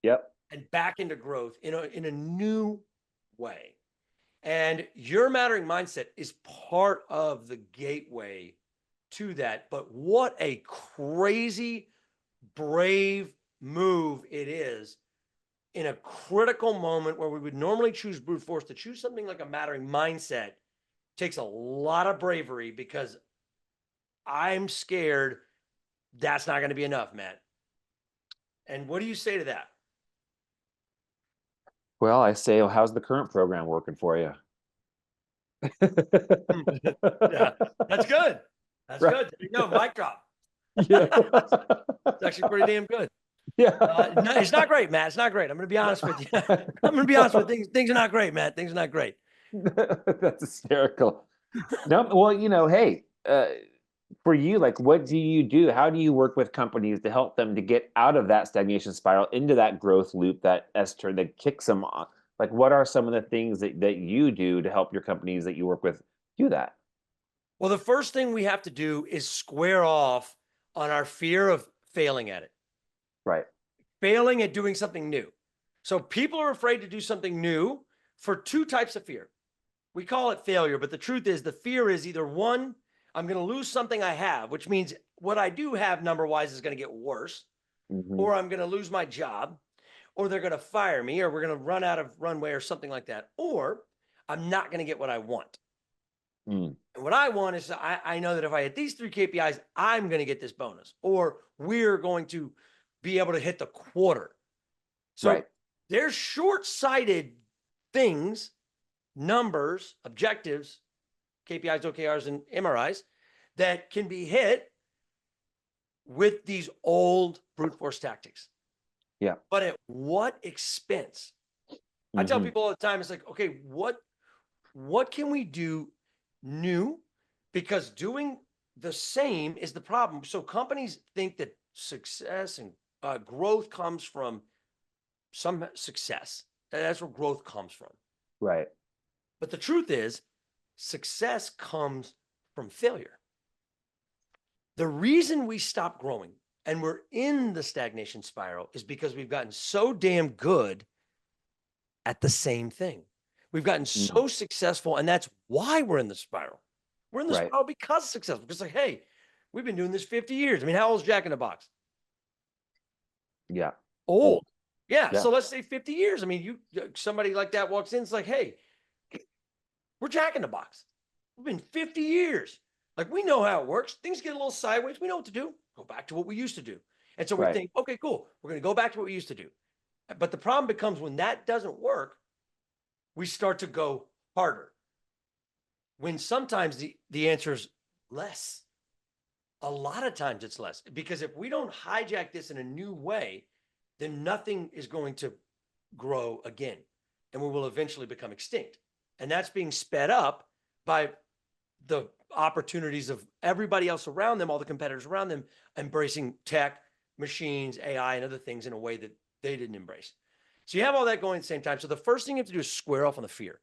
And back into growth in a new way. And your mattering mindset is part of the gateway to that. But what a crazy, brave move it is in a critical moment where we would normally choose brute force. To choose something like a mattering mindset takes a lot of bravery because I'm scared that's not going to be enough, Matt. And what do you say to that? Well, I say, well, how's the current program working for you? Yeah, that's good. That's good. There you go. Mic drop. Yeah. It's actually pretty damn good. Yeah. No, it's not great, Matt. It's not great. I'm going to be honest with you. I'm going to be honest with you. Things are not great, Matt. Things are not great. That's hysterical. No, well, hey, for you, like, what do you do? How do you work with companies to help them to get out of that stagnation spiral into that growth loop, that S turn that kicks them on? Like, what are some of the things that you do to help your companies that you work with do that? Well, the first thing we have to do is square off on our fear of failing at it, Right. failing at doing something new. So people are afraid to do something new for two types of fear. We call it failure, but the truth is the fear is either one, I'm going to lose something I have, which means what I do have number wise is going to get worse, Hmm. or I'm going to lose my job, or they're going to fire me, or we're going to run out of runway or something like that, or I'm not going to get what I want. Mm. And what I want is I know that if I hit these three KPIs, I'm going to get this bonus, or we're going to be able to hit the quarter. So Right. there's short-sighted things, numbers, objectives, KPIs, OKRs, and MRIs that can be hit with these old brute force tactics. Yeah. But at what expense? I tell Hmm. people all the time, it's like, okay, what can we do new? Because doing the same is the problem. So companies think that success and growth comes from some success. That's where growth comes from. Right. But the truth is, success comes from failure. The reason we stop growing and we're in the stagnation spiral is because we've gotten so damn good at the same thing. We've gotten Mm. so successful, and that's why we're in the spiral. We're in the Right. spiral because of successful. Because like, hey, we've been doing this 50 years. I mean, how old is Jack in the Box? Yeah. Old. Old. Yeah. Yeah. So let's say 50 years. I mean, somebody like that walks in, it's like, hey, we're Jack in the Box. We've been 50 years. Like we know how it works. Things get a little sideways. We know what to do. Go back to what we used to do. And so we Right. think, okay, cool. We're going to go back to what we used to do. But the problem becomes when that doesn't work, we start to go harder. When sometimes the answer is less. A lot of times it's less because if we don't hijack this in a new way, then nothing is going to grow again and we will eventually become extinct. And that's being sped up by the opportunities of everybody else around them, all the competitors around them, embracing tech, machines, AI, and other things in a way that they didn't embrace. So you have all that going at the same time. So the first thing you have to do is square off on the fear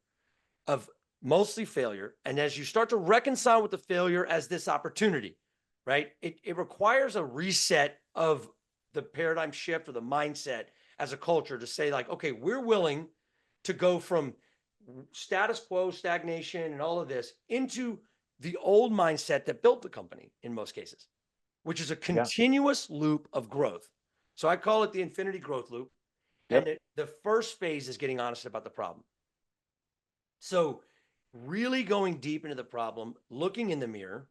of mostly failure. And as you start to reconcile with the failure as this opportunity, right? It requires a reset of the paradigm shift or the mindset as a culture to say, like, okay, we're willing to go from status quo, stagnation, and all of this into the old mindset that built the company in most cases, which is a Yeah. continuous loop of growth. So I call it the infinity growth loop. And Yep. the first phase is getting honest about the problem. So, really going deep into the problem, looking in the mirror,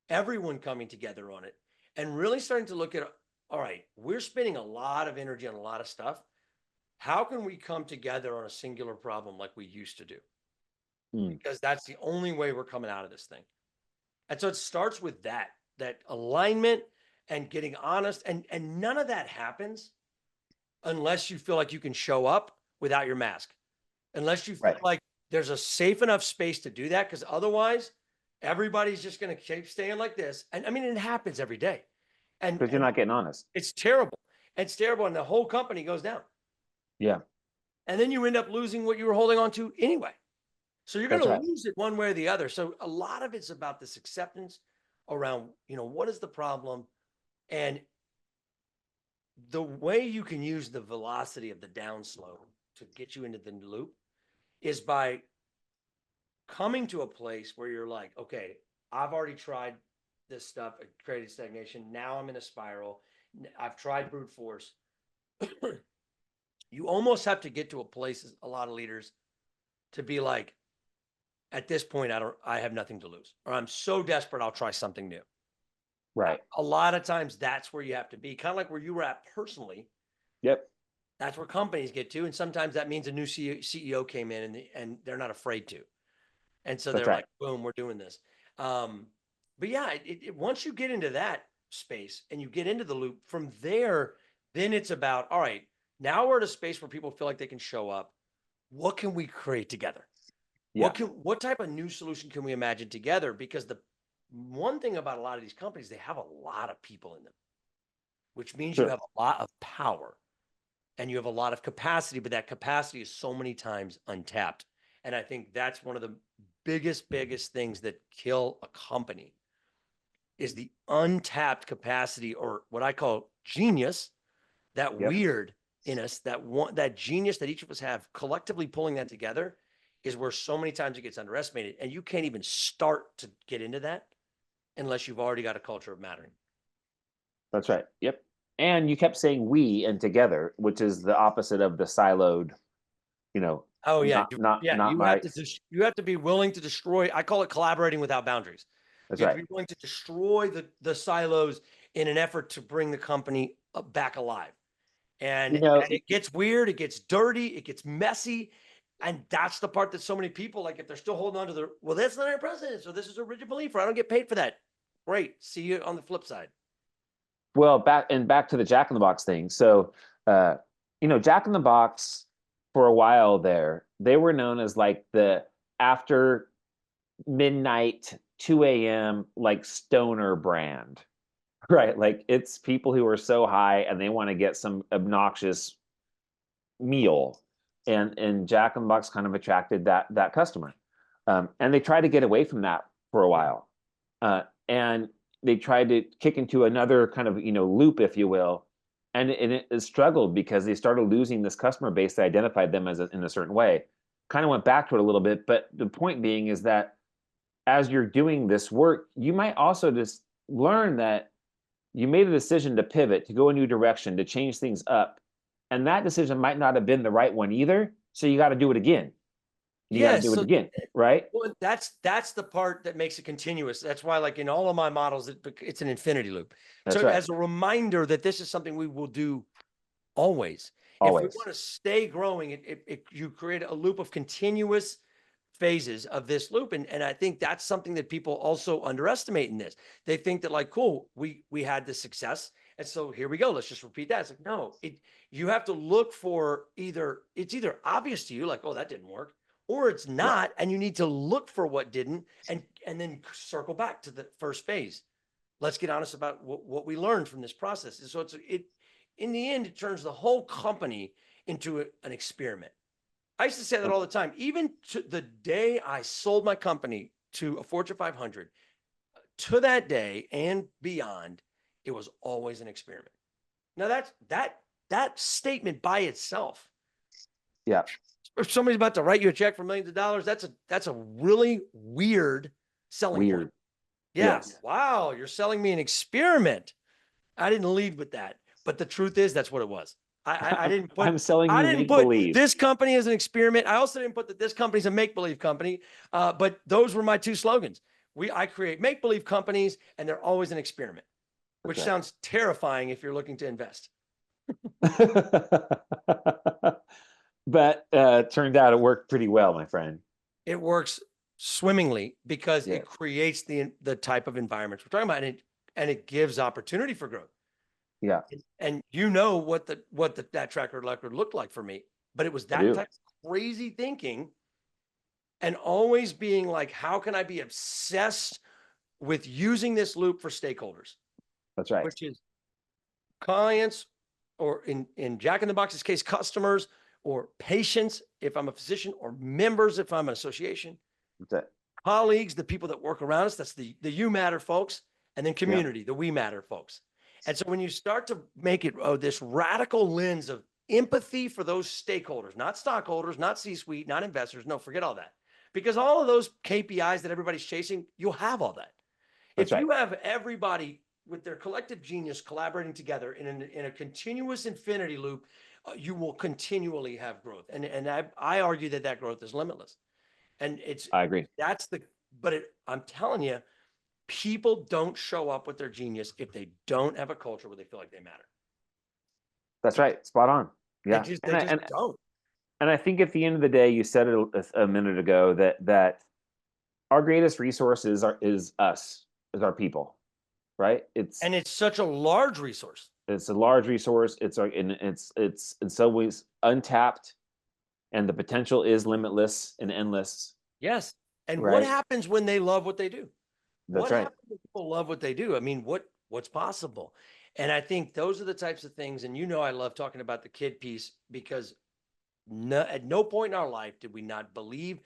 everyone coming together on it, and really starting to look at all right, we're spending a lot of energy on a lot of stuff. How can we come together on a singular problem like we used to do? Mm. Because that's the only way we're coming out of this thing. And so it starts with that alignment and getting honest. And none of that happens unless you feel like you can show up without your mask. Unless you feel Right. like there's a safe enough space to do that, because otherwise, everybody's just going to keep staying like this. And I mean, it happens every day, Because you're and not getting honest. it's terrible. It's terrible, and the whole company goes down, Yeah. and then you end up losing what you were holding on to anyway. So you're going That's to right. lose it one way or the other. So a lot of it's about this acceptance around, what is the problem, and the way you can use the velocity of the downslope to get you into the loop is by coming to a place where you're like, okay, I've already tried this stuff, it created stagnation. Now I'm in a spiral. I've tried brute force. You almost have to get to a place, a lot of leaders, to be like, at this point, I have nothing to lose, or I'm so desperate, I'll try something new. Right. A lot of times that's where you have to be, kind of like where you were at personally. Yep. That's where companies get to. And sometimes that means a new CEO came in and they're not afraid to. And so That's they're right. like, boom, we're doing this. But yeah, once you get into that space and you get into the loop from there, then it's about, all right, now we're at a space where people feel like they can show up. What can we create together? Yeah. What type of new solution can we imagine together? Because the one thing about a lot of these companies, they have a lot of people in them, which means you Sure. have a lot of power and you have a lot of capacity, but that capacity is so many times untapped. And I think that's one of the biggest things that kill a company is the untapped capacity, or what I call genius, that Yep. weird in us, that genius that each of us have, collectively pulling that together is where so many times it gets underestimated. And you can't even start to get into that unless you've already got a culture of mattering. That's right. Yep. And you kept saying we and together, which is the opposite of the siloed, you know, Oh yeah, not you my. have to you have to be willing to destroy. I call it collaborating without boundaries. That's You have to right. be willing to destroy the silos in an effort to bring the company back alive. You And know, it gets weird, it gets dirty, it gets messy. And that's the part that so many people, like, if they're still holding on to the, well, that's not our president, so this is a rigid belief, or I don't get paid for that. Great. See you on the flip side. well, back to the Jack in the Box thing. So, uh, Jack in the Box for a while there, they were known as like the after midnight 2 a.m. like stoner brand, right? Like it's people who are so high and they want to get some obnoxious meal, and Jack in the Box kind of attracted that customer, and they tried to get away from that for a while, and they tried to kick into another kind of loop, if you will, and it struggled because they started losing this customer base that identified them as in a certain way. Kind of went back to it a little bit, but the point being is that as you're doing this work, you might also just learn that you made a decision to pivot, to go a new direction, to change things up. And that decision might not have been the right one either. So you got to do it again. You got to Yes. do it So again. Right. well, that's the part that makes it continuous. That's why, like in all of my models, it's an infinity loop. So That's right. as a reminder that this is something we will do always. If we want Always. to stay growing, you create a loop of continuous phases of this loop. And I think that's something that people also underestimate in this. They think that, like, cool, we had this success. And so here we go. Let's just repeat that. It's like, no, you have to look for it's either obvious to you, like, oh, that didn't work, or it's Yeah. not. And you need to look for what didn't and then circle back to the first phase. Let's get honest about what we learned from this process. And so in the end, it turns the whole company into an experiment. I used to say that all the time. Even to the day I sold my company to a Fortune 500, to that day and beyond, it was always an experiment. Now that statement by itself, Yeah. if somebody's about to write you a check for millions of dollars, that's a really weird selling point. Weird. Yeah. Yes. Wow, you're selling me an experiment. I didn't lead with that, but the truth is that's what it was. I didn't put I'm selling I you didn't make put believe. this company as an experiment. I also didn't put that this company's a make believe company. But those were my two slogans. I create make believe companies, and they're always an experiment, which Right. sounds terrifying if you're looking to invest. But turned out it worked pretty well, my friend. It works swimmingly because Yeah. it creates the type of environments we're talking about, and it gives opportunity for growth. Yeah. And what that track record looked like for me, but it was I that do. type of crazy thinking, and always being like, how can I be obsessed with using this loop for stakeholders, That's right. which is clients, or in Jack in the Box's case, customers, or patients if I'm a physician, or members if I'm an association, That's it. colleagues, the people that work around us. That's the you matter folks, and then Yeah. community, the we matter folks. And so when you start to make it this radical lens of empathy for those stakeholders, not stockholders, not C-suite, not investors, no, forget all that. Because all of those KPIs that everybody's chasing, you'll have all that. That's If right. you have everybody with their collective genius collaborating together in a continuous infinity loop, you will continually have growth. And I argue that growth is limitless. And I agree. I'm telling you, people don't show up with their genius if they don't have a culture where they feel like they matter. That's right. Spot on. Yeah. They just don't. And I think at the end of the day, you said it a minute ago that our greatest resource is us, is our people, right? And it's such a large resource. It's a large resource. It's in some ways untapped, and the potential is limitless and endless. Yes. And what right? happens when they love what they do? That's What right. happens when people love what they do? I mean, what's possible? And I think those are the types of things. And I love talking about the kid piece because at no point in our life did we not believe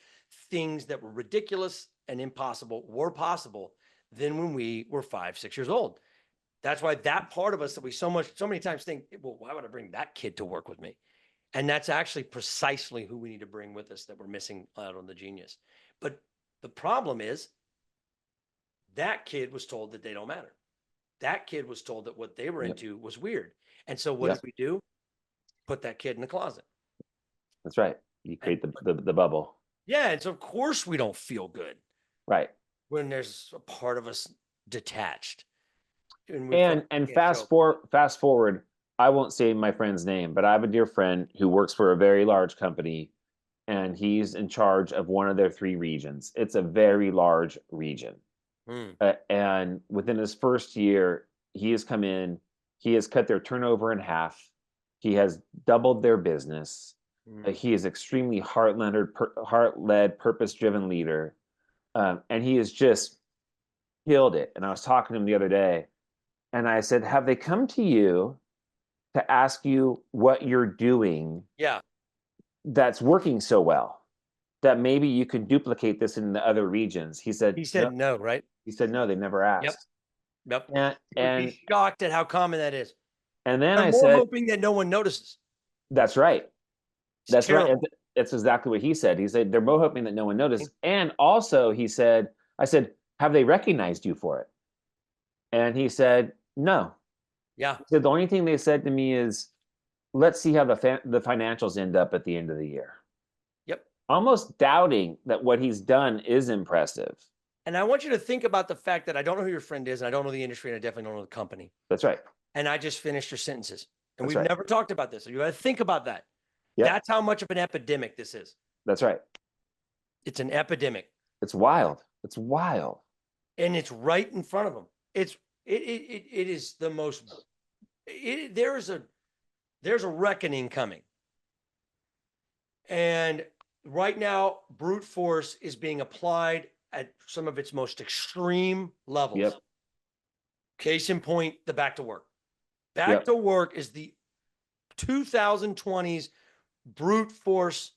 things that were ridiculous and impossible were possible than when we were 5, 6 years old. That's why that part of us that we so many times think, well, why would I bring that kid to work with me? And that's actually precisely who we need to bring with us that we're missing out on the genius. But the problem is that kid was told that they don't matter. That kid was told that what they were Yep. into was weird. And so what Yep. did we do? Put that kid in the closet. That's right. You And create the bubble. yeah, and so of course we don't feel good Right. when there's a part of us detached. And we feel like And we can't show. fast forward, I won't say my friend's name, but I have a dear friend who works for a very large company, and he's in charge of one of their 3 regions. It's a very large region. Mm, And within his first year, he has come in, he has cut their turnover in half. He has doubled their business. mm. He is extremely heart-led, purpose-driven leader, and he has just killed it. And I was talking to him the other day, and I said, "Have they come to you to ask you what you're doing Yeah. that's working so well that maybe you could duplicate this in the other regions?" He said, He "No." said no, right? He said, "No, they never Yep. asked." Yep. And You would be shocked at how common that is. then They're I more said, hoping that no one notices. "That's right. It's That's right." And terrible. that's exactly what he said. He said, "They're both hoping that no one noticed." And also, he said, I said, "Have they recognized you for it?" And he said, "No." Yeah. He said, "The only thing they said to me is, let's see how the financials end up at the end of the year." Yep. Almost doubting that what he's done is impressive. And I want you to think about the fact that I don't know who your friend is, and I don't know the industry, and I definitely don't know the company. That's right. And I just finished your sentences. And That's we've right. never talked about this. So you got to think about that. Yep. That's how much of an epidemic this is. That's right. It's an epidemic. It's wild. It's wild. And it's right in front of them. It is the most there's a reckoning coming. And right now, brute force is being applied at some of its most extreme levels. Yep. Case in point, the back to work. Back Yep. to work is the 2020s brute force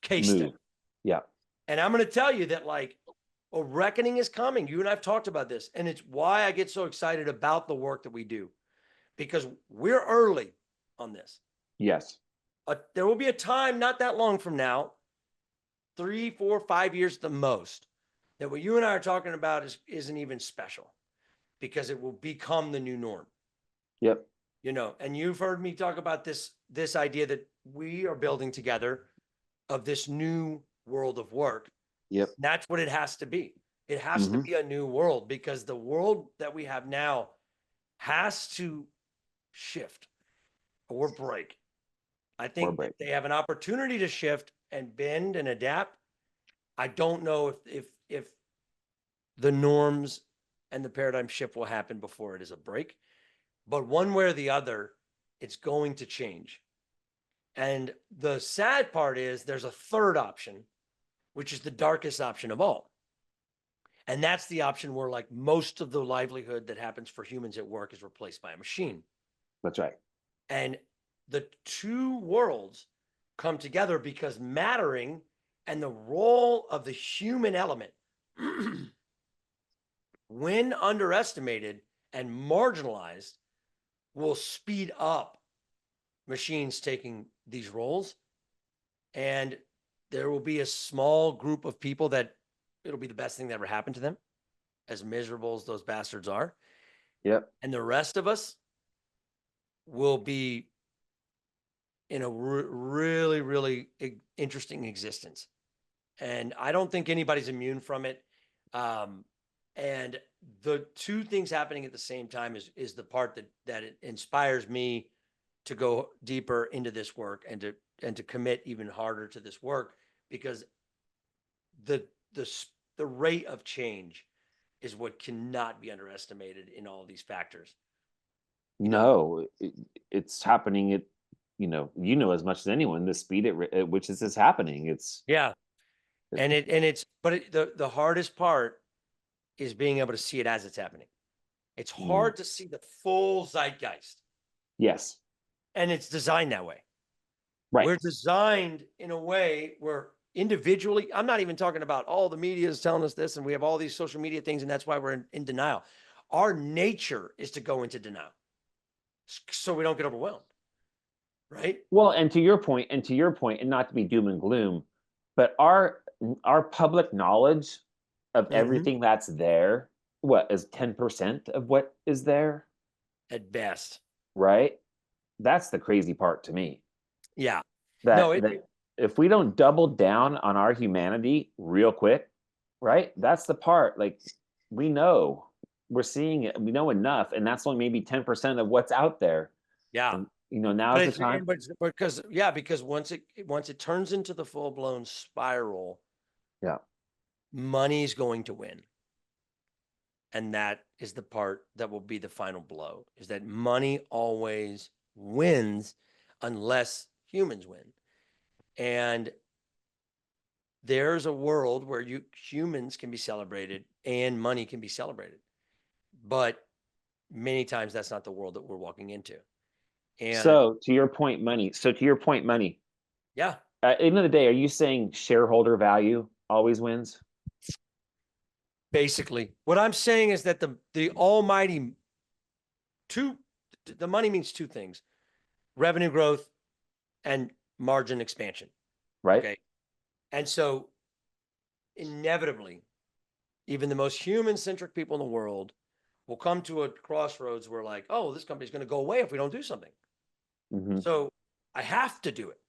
case Move. study. Yeah. And I'm going to tell you that like a reckoning is coming. You and I've talked about this, and it's why I get so excited about the work that we do, because we're early on this. Yes. There will be a time not that long from now, 3, 4, 5 years at the most, that what you and I are talking about isn't even special because it will become the new norm. Yep. And you've heard me talk about this idea that we are building together of this new world of work. Yep. That's what it has to be. It has to be a new world because the world that we have now has to shift or break. I think they have an opportunity to shift and bend and adapt. I don't know if the norms and the paradigm shift will happen before it is a break, but one way or the other, it's going to change. And the sad part is there's a third option, which is the darkest option of all. And that's the option where like most of the livelihood that happens for humans at work is replaced by a machine. That's right. And the two worlds come together because mattering and the role of the human element, when underestimated and marginalized, will speed up machines taking these roles. And there will be a small group of people that it'll be the best thing that ever happened to them, as miserable as those bastards are. Yep. And the rest of us will be in a really, really interesting existence. And I don't think anybody's immune from it. And the two things happening at the same time is the part that it inspires me to go deeper into this work and to commit even harder to this work, because the rate of change is what cannot be underestimated in all these factors. No, it's happening at, as much as anyone, the speed at which this is happening. Yeah. The hardest part is being able to see it as it's happening. It's hard to see the full zeitgeist. Yes. And it's designed that way. Right. We're designed in a way where individually, I'm not even talking about all the media is telling us this and we have all these social media things and that's why we're in denial. Our nature is to go into denial so we don't get overwhelmed. Right. Well, and to your point, and not to be doom and gloom, but our public knowledge of everything that's there, what is 10% of what is there? At best. Right? That's the crazy part to me. Yeah. That if we don't double down on our humanity real quick, right? That's the part. Like, we know, we're seeing it, we know enough, and that's only maybe 10% of what's out there. Yeah. And, now's the time. Because once it turns into the full blown spiral, money's going to win. And that is the part that will be the final blow, is that money always wins unless humans win. And there's a world where humans can be celebrated and money can be celebrated. But many times that's not the world that we're walking into. And so to your point, money. Yeah. At the end of the day, are you saying shareholder value always wins? Basically, what I'm saying is that the almighty the money means two things: revenue growth and margin expansion. Right. Okay. And so inevitably, even the most human-centric people in the world will come to a crossroads where like, oh, this company's going to go away if we don't do something. So I have to do it.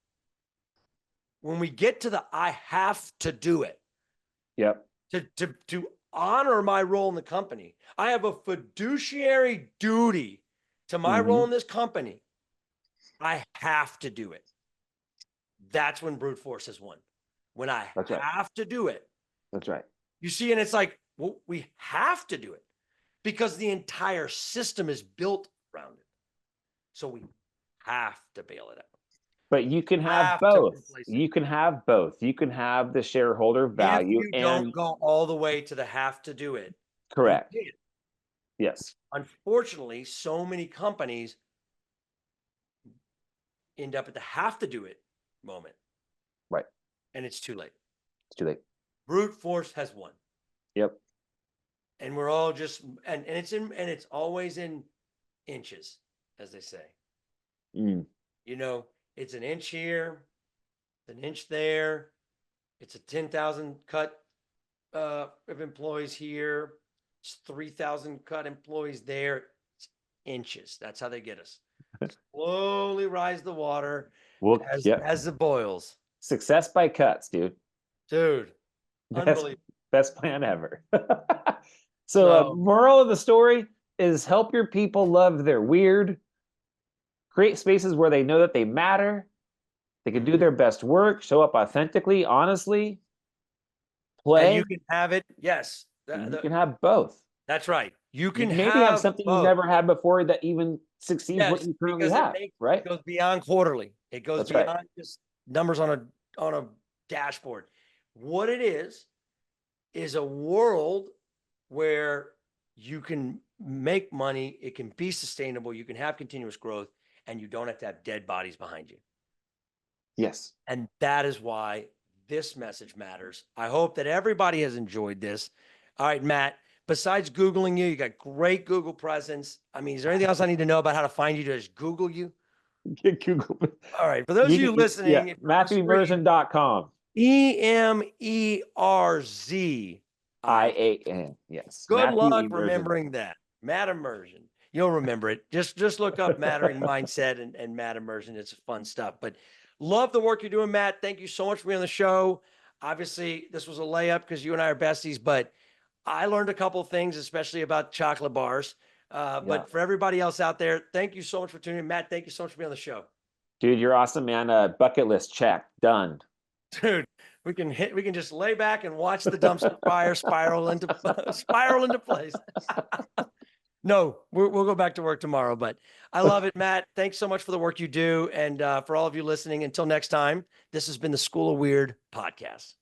When we get to the I have to do it. Yep. To honor my role in the company, I have a fiduciary duty to my role in this company. I have to do it. That's when brute force has won. When I have to do it. That's right. You see, and it's like, well, we have to do it because the entire system is built around it. So we have to bail it out. But you can have both. You can have both. You can have the shareholder value if you don't go all the way to the have to do it. Correct. Yes. Unfortunately, so many companies end up at the have to do it moment. Right. And it's too late. It's too late. Brute force has won. Yep. And we're all just and it's always in inches, as they say. It's an inch here, an inch there. It's a 10,000 cut of employees here. It's 3,000 cut employees there. It's inches. That's how they get us. Slowly rise the water as it boils. Success by cuts, dude. Unbelievable. Best plan ever. So moral of the story is help your people love their weird. Create spaces where they know that they matter. They can do their best work, show up authentically, honestly, play. And you can have it. Yes. You can have both. That's right. You can maybe have something both. You never had before that even succeeds what you currently have. Right? It goes beyond quarterly. It goes beyond just numbers on a dashboard. What it is a world where you can make money. It can be sustainable. You can have continuous growth. And you don't have to have dead bodies behind you. Yes. And that is why this message matters. I hope that everybody has enjoyed this. All right, Matt, besides Googling you got great Google presence. I mean, is there anything else I need to know about how to find you to just Google you? Google. All right. For those of you listening, MatthewEmerzian.com. EMERZIAN. Yes. Good luck remembering that. Matt Emerzian. You'll remember it. Just look up Mattering Mindset and Matt Emerzian. It's fun stuff. But love the work you're doing, Matt. Thank you so much for being on the show. Obviously, this was a layup because you and I are besties, but I learned a couple of things, especially about chocolate bars. But for everybody else out there, thank you so much for tuning in. Matt, thank you so much for being on the show. Dude, you're awesome, man. Bucket list check. Done. Dude, we can just lay back and watch the dumpster fire spiral into place. No, we'll go back to work tomorrow, but I love it, Matt. Thanks so much for the work you do. And for all of you listening, until next time, this has been the School of Weird podcast.